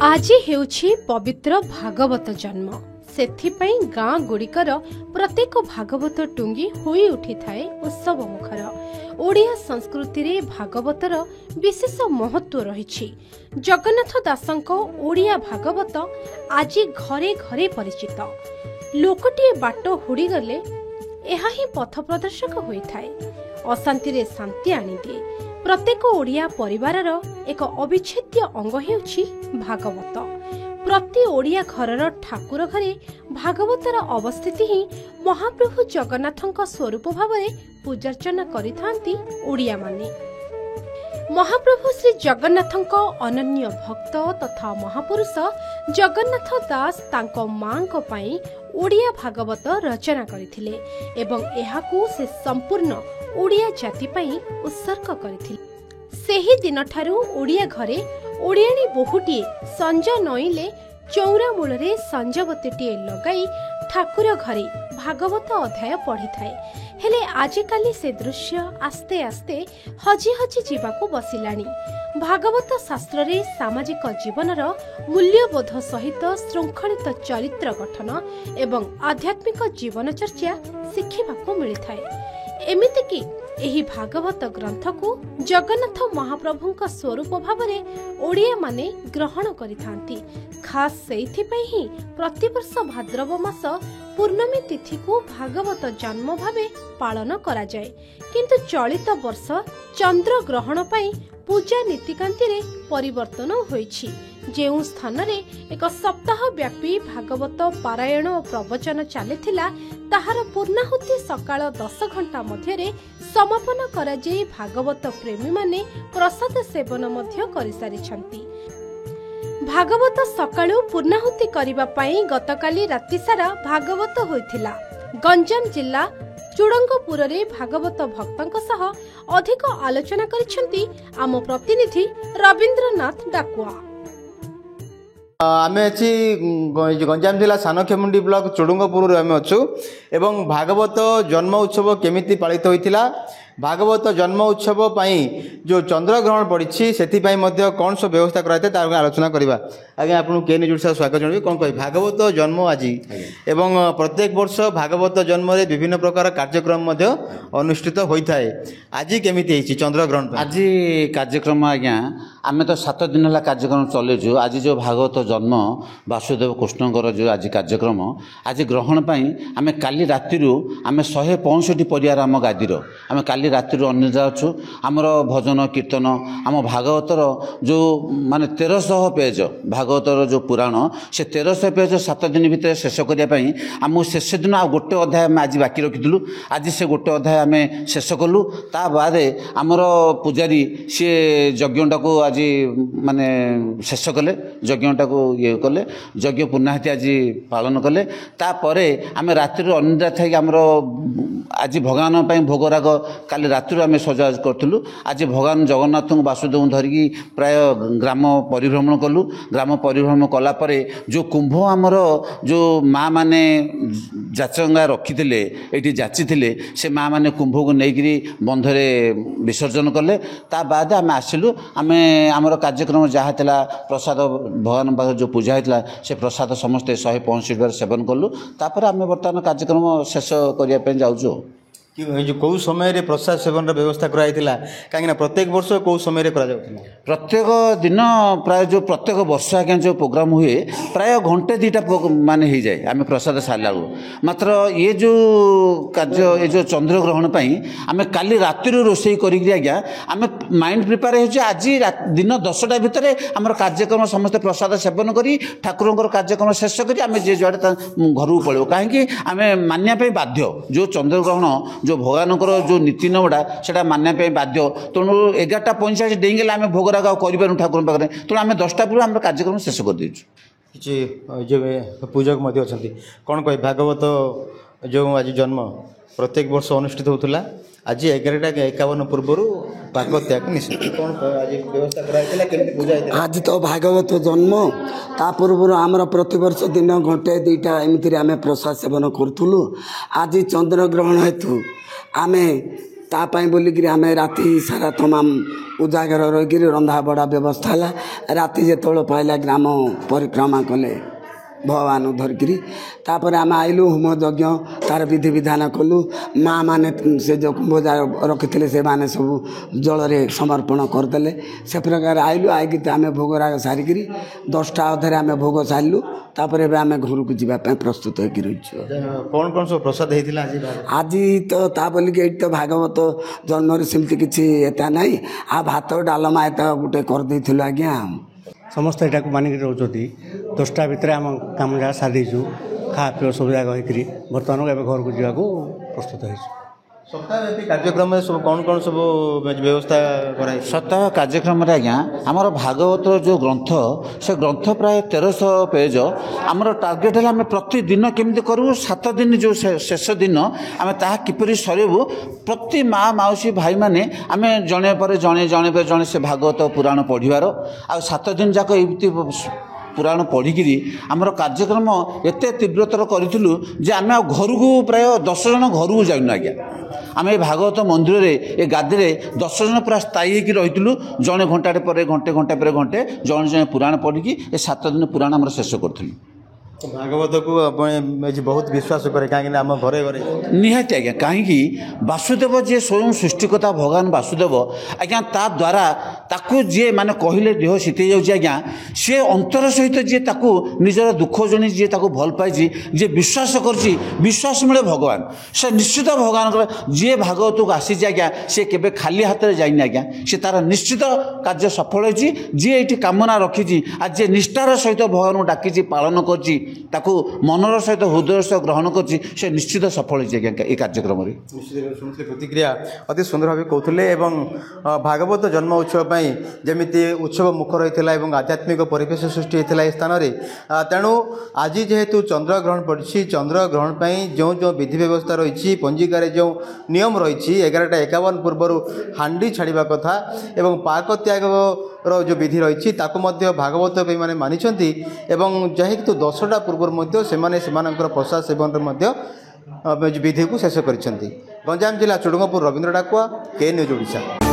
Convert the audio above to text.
आज हेउछि पवित्र भागवत जन्म सेथिपाई गाँ गुड़िकर प्रत्येक भागवत टुंगी होई उठी थाए उत्सव मुखर। ओडिया संस्कृति रे भागवतर विशेष महत्व रहिछि। जगन्नाथ दासंक ओडिया भागवत आज घरे घरे परिचित। लोकटिए बाट हुड़ी गले एहा ही पथ प्रदर्शक होई थाए, अशांति रे शांति आनी दिए। प्रत्येक ओडिया परिवारर एक अविच्छेद्य अंग हेउछि भागवत। प्रति ओडिया घरर ठाकुर घरे भागवतर अवस्थिति ही महाप्रभु जगन्नाथଙ୍କ स्वरूप भावरे पूजार्चना करिथांती ओडिया माने। महाप्रभु श्री जगन्नाथଙ୍କ अनन्य भक्त तथा महापुरुष जगन्नाथ दास तांको मांको पई ओडिया भागवत रचना करथिले एवं एहाकू से संपूर्ण ओडिया जाति पई उत्सर्ग करथिले। सेही दिन ठारू ओडिया घरे ओडियाणी बहुटीए संज नईले चौरा मूलरे संजवतीटीए लगाई ठाकुर घरे भागवत अध्याय पढ़ी थाए। हेले आजिकाली से दृश्य आस्ते आस्ते हजी हजी जीवाकू बसिलाणी। भागवत शास्त्र रे सामाजिक जीवनर मूल्यबोध सहित श्रृंखलित चरित्र गठन एवं आध्यात्मिक जीवन चर्चा शिखिबाकू मिलिथाए। एमिति कि एही भागवत ग्रंथ को जगन्नाथ महाप्रभुଙ୍କ स्वरूप भावरे ओडिया माने ग्रहण करिथांती। खास सेइथिपई ही प्रतिवर्ष भाद्रव मास पूर्णमी तिथि को भागवत जन्म भावे पालन करा जाए। किंतु चलित वर्ष चंद्र ग्रहण पई पूजा नीतिकांति रे परिवर्तन होईछि। जेउ स्थान रे एक सप्ताह व्यापी भागवत पारायण और प्रवचन चलिथिला ताहार पूर्णाहुति सकाळ 10 घंटा मध्यरे समापन करा जाई। भागवत प्रेमी माने प्रसाद सेवन मध्य करि सारिछंती। भागवत सकाळु पूर्णाहुति करिबा पई गतकाली राति सारा भागवत होइथिला। गंजाम जिल्ला चुडंगपुर रे भागवत भक्तंक सह अधिक आलोचना करिछंती आम प्रतिनिधि रविंद्रनाथ डाकुआ। आमे अछि गंजाम जिला सानखेमुंडी ब्लॉक चुडुंगपुर आमे अछु एवं भागवत जन्म उत्सव केमिति पालित होइथिला, भागवत जन्म उत्सव पाई जो चंद्र ग्रहण पड़ी से कौन सब व्यवस्था कराई तार आलोचना करवा। आज्ञा आपको के निजुड़ साहब स्वागत जन कौन कह भागवत जन्म आज एवं प्रत्येक वर्ष भागवत जन्म रे विभिन्न प्रकार कार्यक्रम अनुष्ठित होता है। आज केमी चंद्र ग्रहण आज कार्यक्रम आज्ञा आम तो 7 दिन है कार्यक्रम चलेचु। आज जो भागवत जन्म वासुदेव कृष्णकर जो आज कार्यक्रम आज ग्रहण पाई आम काली राति आम 165 परिवार आम गादीर आम काली राति अनिद्रा अच्छु। आमर भजन कीर्तन आम भागवतर जो माने 1300 पेज भागवतर जो पुराण से 1300 पेज 7 दिन भितर शेष करने आम शेष दिन आ गोटे अध्याय आम आज बाकी रखिलु। आज से गोटे अध्याय आम शेष कलु। ता बाद आमर पूजारी सी यज्ञटा को आज माने शेष कले, यज्ञटा को ये कले, यज्ञ पूर्णाहुति आज पालन कले। तापर आम राति अनिद्रा थी आमर आज भगवान भोगराग काली राति आम सजाज करूँ। आज भगवान जगन्नाथ वासुदेव धरिकी प्राय ग्राम परिभ्रमण कलु। ग्राम परिभ्रमण कलापर जो कुंभ आमर जो माँ मैंने जाचंगा रखी ये जाची से माँ मैंने कुंभ को लेकर बंधरे विसर्जन कले। ता बाद आम आसिलु। आम आमर कार्यक्रम जहाँ था प्रसाद भगवान पाखे जो पूजा होता से प्रसाद समस्ते 165 बार सेवन कलु। तापर आम बर्तमान कार्यक्रम शेष करने जाऊँ। जो कौ समय रे प्रसाद सेवन व्यवस्था कराई कहीं प्रत्येक वर्ष कौ समय प्रत्येक दिन प्राय जो प्रत्येक वर्ष आज्ञा जो प्रोग्राम हुए प्राय घंटे 2टा माने हो जाए आम प्रसाद सारा मात्र ये जो कार्य ये जो चंद्र ग्रहण आम काली राति रोषे करा आम माइंड प्रिपेयर हो आज दिन 10टा भितर आम कार्यक्रम समस्त प्रसाद सेवन कर ठाकुर कार्यक्रम शेष कर आम जे जुआड़े घर को पड़ो कहीं आम मानिया बाध्य जो चंद्र ग्रहण जो भगवान जो नीति नियमटा से मानने बाध्य। तेणु 11:45 डेगले आम भोगराग करूँ ठाकुर पाखे। तेणु आम 10टा पूर्व आम कार्यक्रम शेष कर देचु। किसी पूजक कौन कह भागवत जो आज जन्म प्रत्येक वर्ष अनुष्ठित होता आज 11:51 पूर्व भागवत त्याग निश्चित कौन आज व्यवस्था कराई आज तो भागवत जन्म ता पूर्व आमर प्रतिवर्ष दिन 1-2टा एमती आम प्रसाद सेवन करूँ। आज चंद्र ग्रहण हेतु आमे तापाई बोलिकी आम राति सारा तमाम उजागर रहीकि रंधा बड़ा व्यवस्था है राति जो पाइला ग्राम परिक्रमा कले भगवान धरिकी तापर आम आइलु होम यज्ञ तार विधि विधान कलु माँ मैंने से जो कुंभजा रखी से मैंने सब जल समर्पण करदे से प्रकार आइलु आईकि आम भोगराग सारिकी 10टा अधे आम भोग सारू तापर आम घर को जावाई प्रस्तुत होकर रही कौन कौन सब प्रसाद होता आज तो ता बोलिक ये तो भागवत जन्म सेमती किसी एता ना आ भात डालमा एता गोटे करदेलु आज्ञा समस्त यहाँ को मानिक रोचती 10टा भितर आम कम जगह सारीचु खा पी सब जगह होकर बर्तमान घर को जावाक प्रस्तुत हो सप्ताहव्यापी कार्यक्रम में सब कौन कौन सब व्यवस्था कराई सप्ताह कार्यक्रम आज्ञा आमर भागवत जो ग्रंथ से ग्रंथ प्राय 1300 पेज आमर टार्गेट है आम प्रतिदिन केमी करूँ 7 दिन जो शेष दिन आम ता किपरि सरबू प्रति माँ मौसी भाई मैंने आम जड़े पर जड़े से भागवत पुराण पढ़िबार आ 7 दिन जाक एमती पुराण पढ़िकी आमर कार्यक्रम एत तीव्रतर करूँ जे आम घर को प्राय 10 जन घर को जाऊन आज्ञा आम ये भागवत मंदिर ए गादी 10 जन पूरा स्थायी होकर रही जड़े घंटे पर घंटे पर घंटे जड़े जड़े पुराण पढ़िकी 7 दिन पुराण आम शेष करूँ भागवत को बहुत विश्वास करे कहीं आम घरे घरे निहाती आज्ञा कहीं वासुदेव जी स्वयं सृष्टिकर्ता भगवान वासुदेव आज्ञा ता द्वारा ताकू जी माने कहले देह शीतई जाऊँगी आज्ञा सी अंतर सहित जी ताकू निजर दुख जणी जी ताकू भल पाई जी विश्वास कर विश्वास मिले भगवान से निश्चित भगवान जी भागवत को आसी आज्ञा सी केबे खाली हाथ में जाइनी आज्ञा सी तार निश्चित कार्य सफल होती जी ये कामना रखी आज जे निष्ठार सहित भगवान को डाकी पालन कर ताकू मनर सहित हृदय सहित ग्रहण कर निश्चित सफल ये कार्यक्रम शुणुले प्रतिक्रिया अति सुंदर भाव कहते भागवत जन्म उत्सव जमी उत्सव मुखर होता है आध्यात्मिक परिवेश सृष्टि होता है स्थान में तेणु आज जेहेतु चंद्रग्रहण पड़ी चंद्रग्रहण जो जो विधि व्यवस्था रही पंजिकार जो नियम रही 11:51 पूर्व हांडी छाड़ा कथा एवं पाक त्याग जो विधि रही भागवत मैंने मानी जेहेतु 10टा पूर्व से प्रसाद सेवन विधि को शेष कर गंजाम जिला चुडुंगपुर रवींद्र डाकुआ के न्यूज ओडिशा।